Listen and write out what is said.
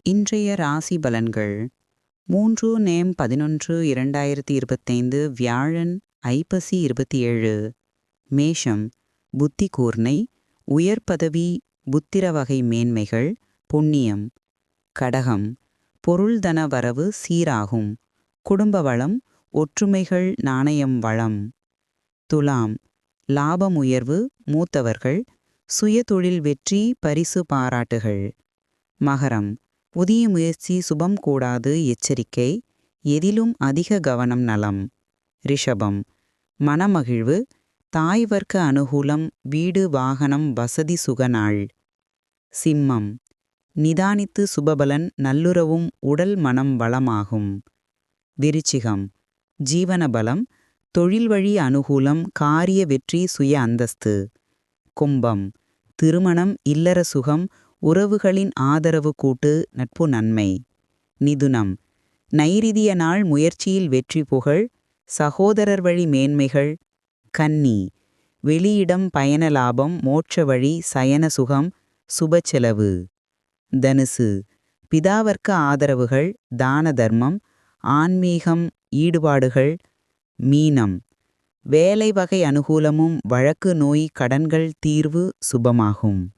இன்றைய ராசி பலன்கள் 3/11/2025 வியாழன் ஐப்பசி 27. மேஷம் புத்தி கூர்மை, உயர் பதவி, புத்திர வகை மேன்மைகள், புண்ணியம். கடகம் பொருள்தன வரவு சீராகும், குடும்ப வளம், ஒற்றுமைகள், நாணயம் வளம். துலாம் லாபம் உயர்வு, மூத்தவர்கள், சுய தொழில் வெற்றி, பரிசு பாராட்டுகள். மகரம் புதிய முயற்சி சுபம் கூடாது, எச்சரிக்கை, எதிலும் அதிக கவனம் நலம். ரிஷபம் மனமகிழ்வு, தாய் வர்க்க அனுகூலம், வீடு வாகனம் வசதி சுக நாள். சிம்மம் நிதானித்து சுபபலன், நல்லுறவும் உடல் மனம் வளமாகும். விருச்சிகம் ஜீவன பலம், தொழில் வழி அனுகூலம், காரிய வெற்றி, சுய அந்தஸ்து. கும்பம் திருமணம், இல்லற சுகம், உறவுகளின் ஆதரவு, கூட்டு நட்பு நன்மை. மிதுனம் நைரிதிய நாள், முயற்சியில் வெற்றி புகழ், சகோதரர் வழி மேன்மைகள். கன்னி வெளியிடம் பயண லாபம், மோட்ச வழி, சயன சுகம், சுப செலவு. தனுசு பிதாவர்க்க ஆதரவுகள், தான தர்மம், ஆன்மீகம், ஈடுபாடுகள். மீனம் வேலை வகை அனுகூலமும், வழக்கு நோய் கடன்கள் தீர்வு சுபமாகும்.